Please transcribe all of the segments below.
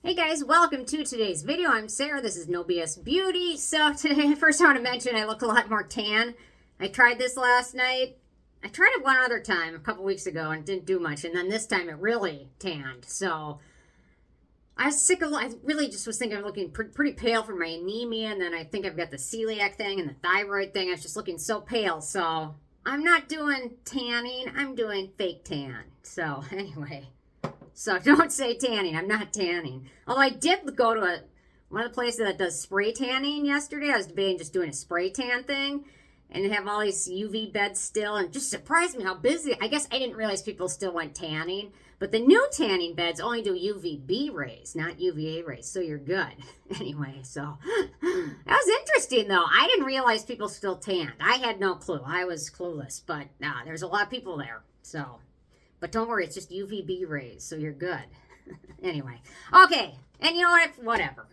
Hey guys, welcome to today's video. I'm Sarah. This is No BS Beauty. So today, first I want to mention I look a lot more tan. I tried this last night. I tried it one other time a couple weeks ago and didn't do much. And then this time it really tanned. So I was sick of, I really just was thinking I'm looking pretty pale for my anemia. And then I think I've got the celiac thing and the thyroid thing. I was just looking so pale. So I'm not doing tanning. I'm doing fake tan. So anyway. So don't say tanning. I'm not tanning. Although I did go to one of the places that does spray tanning yesterday. I was debating just doing a spray tan thing. And they have all these UV beds still. And it just surprised me how busy. I guess I didn't realize people still went tanning. But the new tanning beds only do UVB rays, not UVA rays. So you're good. Anyway, so that was interesting though. I didn't realize people still tanned. I had no clue. I was clueless. But there's a lot of people there. So... But don't worry, it's just UVB rays, so you're good. Anyway. Okay. And you know what? Whatever.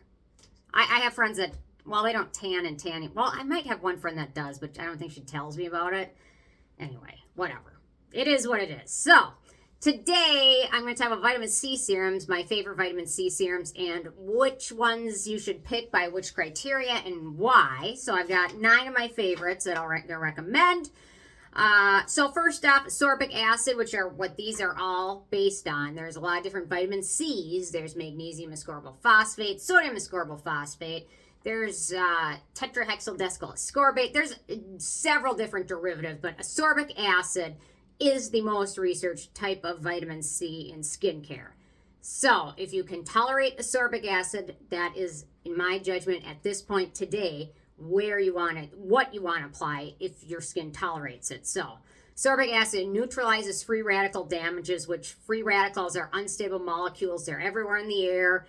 I have friends that, well, they don't tan and tanning. Well, I might have one friend that does, but I don't think she tells me about it. Anyway, whatever. It is what it is. So, today I'm going to talk about vitamin C serums, my favorite vitamin C serums, and which ones you should pick by which criteria and why. So, I've got 9 of my favorites that I'll recommend. So first off, Asorbic Acid, which are what these are all based on. There's a lot of different vitamin C's. There's magnesium ascorbyl phosphate, sodium ascorbyl phosphate. There's tetrahexyldecyl ascorbate. There's several different derivatives, but Asorbic Acid is the most researched type of vitamin C in skincare. So if you can tolerate Asorbic Acid, that is, in my judgment, at this point today, where you want it, what you want to apply if your skin tolerates it. So, ascorbic acid neutralizes free radical damages, which free radicals are unstable molecules. They're everywhere in the air,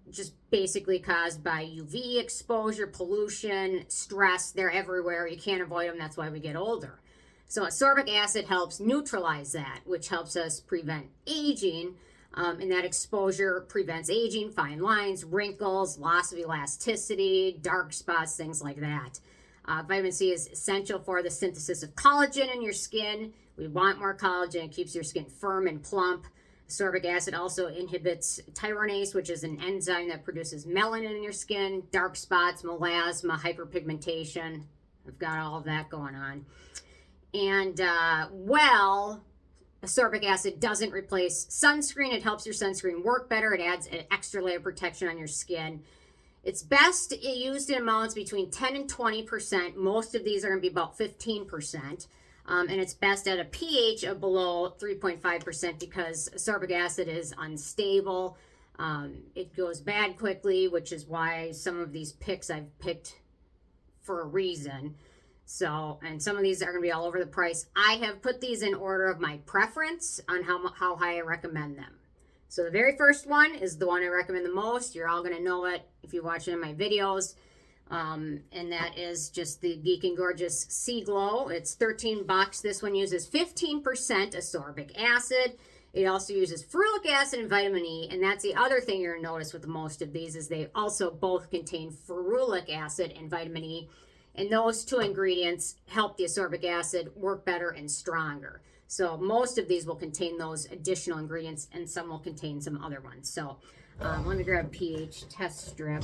just basically caused by UV exposure, pollution, stress. They're everywhere. You can't avoid them. That's why we get older. So, ascorbic acid helps neutralize that, which helps us prevent aging. And that exposure prevents aging, fine lines, wrinkles, loss of elasticity, dark spots, things like that. Vitamin C is essential for the synthesis of collagen in your skin. We want more collagen. It keeps your skin firm and plump. Ascorbic acid also inhibits tyronase, which is an enzyme that produces melanin in your skin, dark spots, melasma, hyperpigmentation. I've got all of that going on. And, ascorbic acid doesn't replace sunscreen. It helps your sunscreen work better. It adds an extra layer of protection on your skin. It's best used in amounts between 10 and 20%. Most of these are going to be about 15%. And it's best at a pH of below 3.5% because ascorbic acid is unstable. It goes bad quickly, which is why some of these picks I've picked for a reason. So, and some of these are going to be all over the price. I have put these in order of my preference on how high I recommend them. So the very first one is the one I recommend the most. You're all going to know it if you watch it in my videos. And that is just the Geek Gorgeous Seaglo. It's $13. This one uses 15% ascorbic acid. It also uses ferulic acid and vitamin E. And that's the other thing you're going to notice with most of these is they also both contain ferulic acid and vitamin E. And those two ingredients help the ascorbic acid work better and stronger. So most of these will contain those additional ingredients and some will contain some other ones. So let me grab a pH test strip.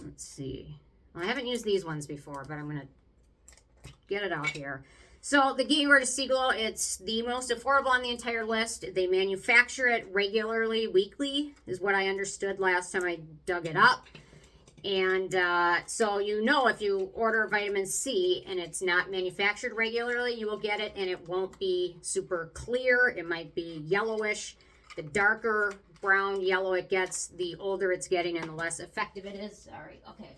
Let's see. Well, I haven't used these ones before, but I'm going to get it out here. So the Geek Gorgeous Seaglo, it's the most affordable on the entire list. They manufacture it regularly, weekly, is what I understood last time I dug it up. And so you know if you order vitamin C and it's not manufactured regularly, you will get it and it won't be super clear. It might be yellowish. The darker brown yellow it gets, the older it's getting and the less effective it is. Sorry. Okay.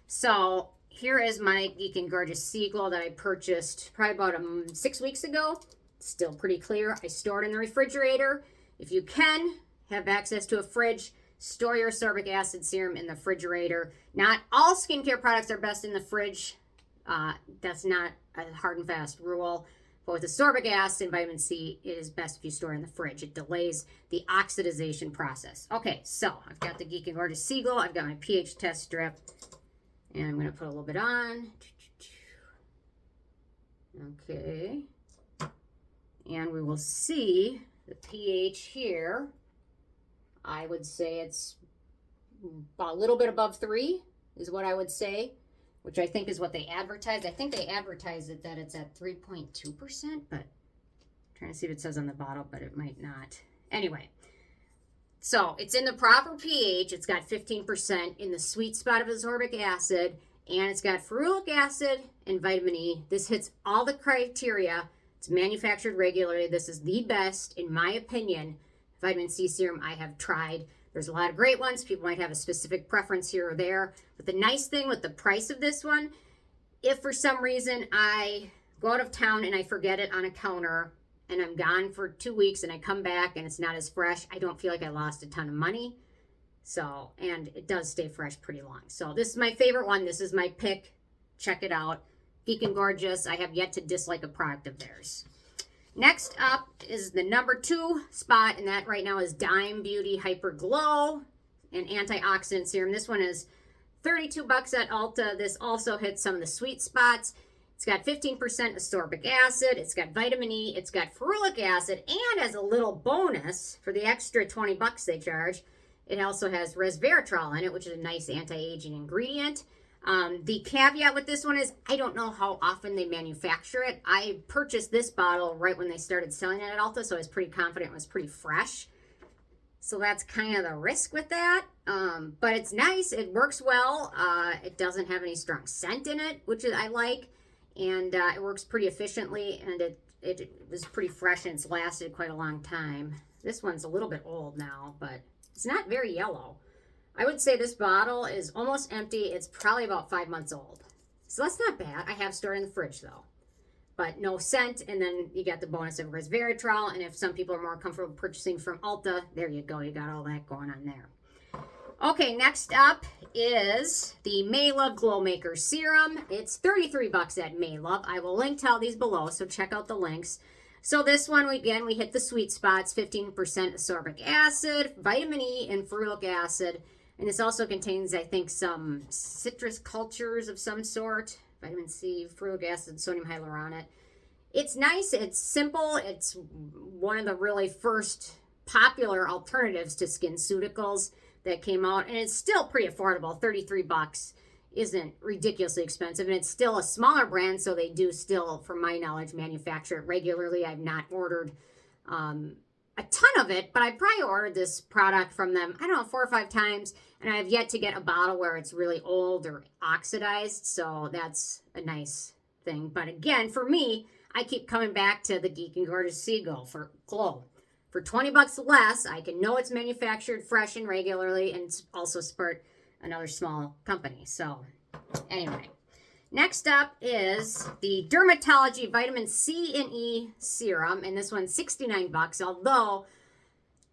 So here is my Geek Gorgeous Seaglo that I purchased probably about 6 weeks ago. Still pretty clear. I store it in the refrigerator. If you can have access to a fridge, store your ascorbic acid serum in the refrigerator. Not all skincare products are best in the fridge. That's not a hard and fast rule. But with ascorbic acid and vitamin C, it is best if you store it in the fridge. It delays the oxidization process. Okay, so I've got the Geek Gorgeous Seaglo. I've got my pH test strip. And I'm going to put a little bit on. Okay. And we will see the pH here I would say it's a little bit above 3 is what I would say, which I think is what they advertised. I think they advertised it that it's at 3.2%, but I'm trying to see if it says on the bottle, but it might not. Anyway, so it's in the proper pH. It's got 15% in the sweet spot of ascorbic acid, and it's got ferulic acid and vitamin E. This hits all the criteria. It's manufactured regularly. This is the best, in my opinion, vitamin C serum I have tried. There's a lot of great ones. People might have a specific preference here or there. But the nice thing with the price of this one, if for some reason I go out of town and I forget it on a counter and I'm gone for 2 weeks and I come back and it's not as fresh, I don't feel like I lost a ton of money. So, and it does stay fresh pretty long. So this is my favorite one. This is my pick. Check it out. Geek and Gorgeous. I have yet to dislike a product of theirs. Next up is the number 2 spot, and that right now is Dime Beauty Hyper Glow, an antioxidant serum. This one is $32 at Ulta. This also hits some of the sweet spots. It's got 15% ascorbic acid. It's got vitamin E. It's got ferulic acid. And as a little bonus, for the extra $20 they charge, it also has resveratrol in it, which is a nice anti-aging ingredient. The caveat with this one is I don't know how often they manufacture it. I purchased this bottle right when they started selling it at Ulta, so I was pretty confident it was pretty fresh. So that's kind of the risk with that. But it's nice. It works well. It doesn't have any strong scent in it, which I like. And it works pretty efficiently, and it was pretty fresh, and it's lasted quite a long time. This one's a little bit old now, but it's not very yellow. I would say this bottle is almost empty. It's probably about 5 months old. So that's not bad. I have stored in the fridge though. But no scent, and then you got the bonus of resveratrol, and if some people are more comfortable purchasing from Ulta, there you go. You got all that going on there. Okay, next up is the Maelove Glow Maker Serum. It's $33 at Maelove. I will link to all these below, so check out the links. So this one, again, we hit the sweet spots, 15% ascorbic acid, vitamin E, and ferulic acid. And this also contains, I think, some citrus cultures of some sort. Vitamin C, ferulic acid, sodium hyaluronate. It's nice. It's simple. It's one of the really first popular alternatives to SkinCeuticals that came out. And it's still pretty affordable. $33 isn't ridiculously expensive. And it's still a smaller brand, so they do still, from my knowledge, manufacture it regularly. I've not ordered a ton of it, but I probably ordered this product from them, I don't know, 4 or 5 times, and I have yet to get a bottle where it's really old or oxidized, so that's a nice thing. But again, for me, I keep coming back to the Geek and Gorgeous Seaglo for Glow. For $20 less, I can know it's manufactured fresh and regularly, and it's also support another small company. So anyway, next up is the Dermatology Vitamin C and E Serum, and this one's $69, although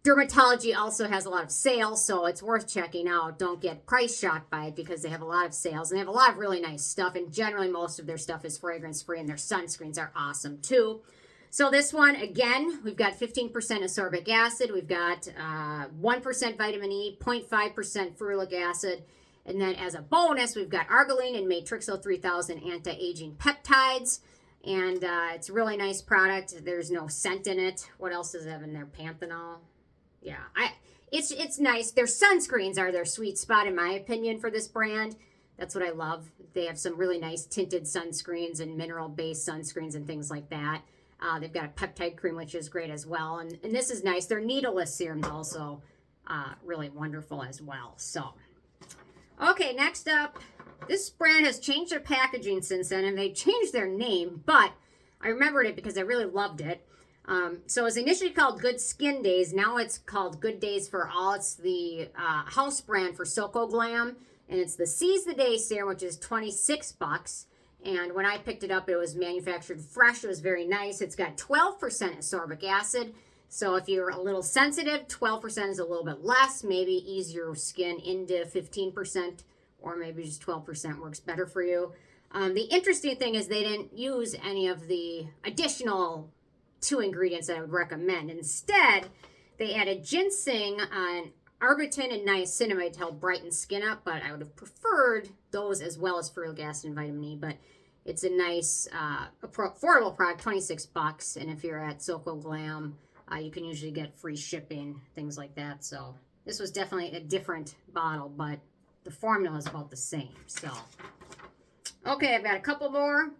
Dermatology also has a lot of sales, so it's worth checking out. Don't get price shocked by it because they have a lot of sales, and they have a lot of really nice stuff, and generally most of their stuff is fragrance-free, and their sunscreens are awesome too. So this one, again, we've got 15% ascorbic acid, we've got 1% vitamin E, 0.5% ferulic acid, and then as a bonus, we've got Argireline and Matrixyl 3000 anti-aging peptides. And it's a really nice product. There's no scent in it. What else does it have in there? Panthenol. Yeah, it's nice. Their sunscreens are their sweet spot, in my opinion, for this brand. That's what I love. They have some really nice tinted sunscreens and mineral-based sunscreens and things like that. They've got a peptide cream, which is great as well. And this is nice. Their needleless serum's also really wonderful as well. So, okay, next up, this brand has changed their packaging since then, and they changed their name, but I remembered it because I really loved it. So it was initially called Good Skin Days. Now it's called Good Days for All. It's the house brand for Soko Glam, and it's the Seize the Day serum, which is $26. And when I picked it up, it was manufactured fresh. It was very nice. It's got 12% ascorbic acid. So if you're a little sensitive, 12% is a little bit less. Maybe ease your skin into 15%, or maybe just 12% works better for you. The interesting thing is they didn't use any of the additional 2 ingredients that I would recommend. Instead, they added ginseng, Arbutin, and niacinamide to help brighten skin up, but I would have preferred those as well as ferulic acid and vitamin E. But it's a nice, affordable product, $26. And if you're at Soko Glam, you can usually get free shipping, things like that. So This was definitely a different bottle, but the formula is about the same. So, okay, I've got a couple more.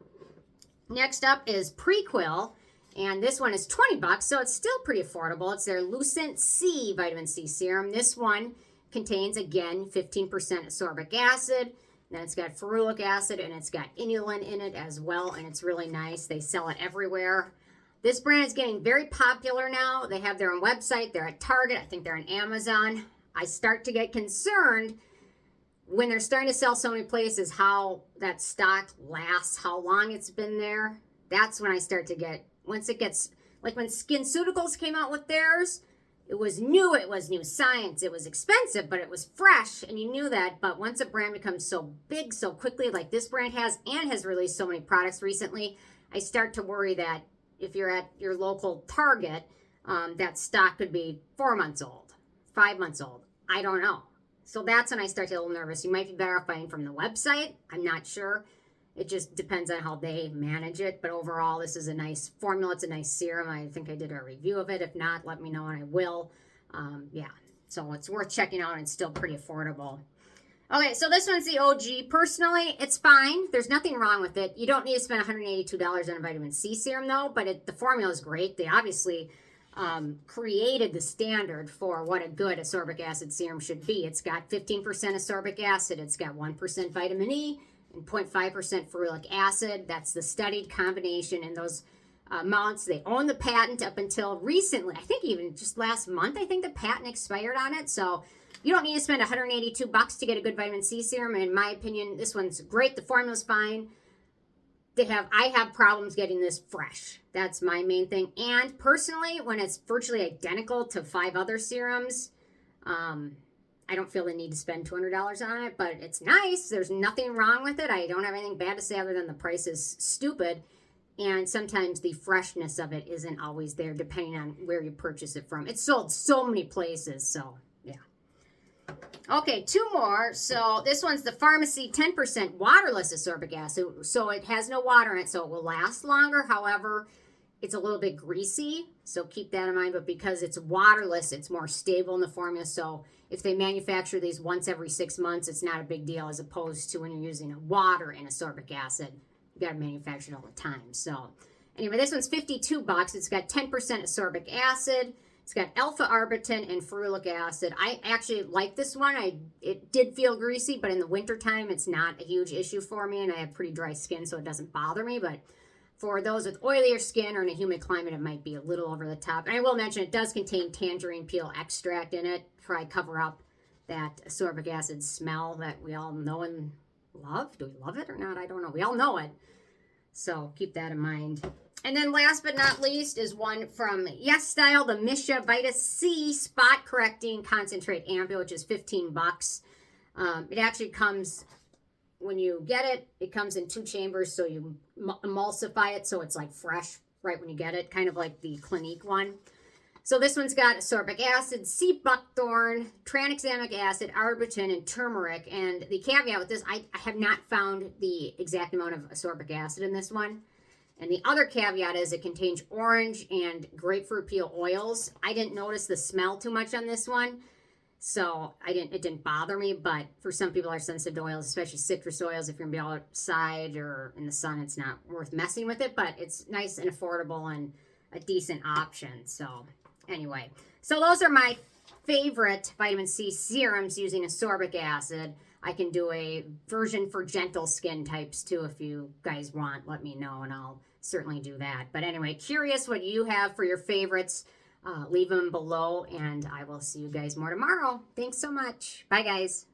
Next up is Prequel, and this one is 20 bucks, so it's still pretty affordable. It's their Lucent-C vitamin C serum. This one contains, again, 15% ascorbic acid. Then it's got ferulic acid, and it's got inulin in it as well, and it's really nice. They sell it everywhere. This brand is getting very popular now. They have their own website. They're at Target. I think they're on Amazon. I start to get concerned when they're starting to sell so many places how that stock lasts, how long it's been there. That's when I start to get, once it gets, like when SkinCeuticals came out with theirs, it was new science, it was expensive, but it was fresh, and you knew that. But once a brand becomes so big so quickly, like this brand has, and has released so many products recently, I start to worry that if you're at your local Target, that stock could be 4 months old, 5 months old. I don't know. So that's when I start to get a little nervous. You might be better off buying from the website. I'm not sure. It just depends on how they manage it. But overall, this is a nice formula. It's a nice serum. I think I did a review of it. If not, let me know and I will. Yeah, so it's worth checking out and it's still pretty affordable. Okay, so this one's the OG. Personally, it's fine. There's nothing wrong with it. You don't need to spend $182 on a vitamin C serum, though. But the formula is great. They obviously created the standard for what a good ascorbic acid serum should be. It's got 15% ascorbic acid. It's got 1% vitamin E. And 0.5% ferulic acid. That's the studied combination in those amounts. They own the patent up until recently. I think even just last month, I think the patent expired on it. So you don't need to spend $182 to get a good vitamin C serum. And in my opinion, this one's great. The formula's fine. I have problems getting this fresh. That's my main thing. And personally, when it's virtually identical to 5 other serums, I don't feel the need to spend $200 on it, but it's nice. There's nothing wrong with it. I don't have anything bad to say other than the price is stupid. And sometimes the freshness of it isn't always there depending on where you purchase it from. It's sold so many places, so yeah. Okay, 2 more. So this one's the Farmacy 10% waterless ascorbic acid. So it has no water in it, so it will last longer. However, it's a little bit greasy, so keep that in mind. But because it's waterless, it's more stable in the formula. So if they manufacture these once every 6 months, it's not a big deal as opposed to when you're using a water and ascorbic acid. You got to manufacture it all the time. So anyway, this one's 52 bucks. It's got 10% ascorbic acid. It's got alpha arbutin and ferulic acid. I actually like this one. It did feel greasy, but in the wintertime, it's not a huge issue for me, and I have pretty dry skin, so it doesn't bother me. But for those with oilier skin or in a humid climate, it might be a little over the top. And I will mention it does contain tangerine peel extract in it. Try cover up that ascorbic acid smell that we all know and love. Do we love it or not? I don't know. We all know it. So keep that in mind. And then last but not least is one from Yes Style, the MISSHA Vita C Spot Correcting Concentrate Ampoule, which is 15 bucks. It actually comes, when you get it, it comes in 2 chambers, so you emulsify it so it's like fresh right when you get it, kind of like the Clinique one. So this one's got ascorbic acid, sea buckthorn, tranexamic acid, arbutin, and turmeric. And the caveat with this, I have not found the exact amount of ascorbic acid in this one. And the other caveat is it contains orange and grapefruit peel oils. I didn't notice the smell too much on this one, so it didn't bother me. But for some people who are sensitive to oils, especially citrus oils, if you're gonna be outside or in the sun, it's not worth messing with it. But it's nice and affordable and a decent option. So anyway, so those are my favorite vitamin C serums using ascorbic acid. I can do a version for gentle skin types too. If you guys want, let me know and I'll certainly do that. But anyway, curious what you have for your favorites. Leave them below and I will see you guys more tomorrow. Thanks so much. Bye guys.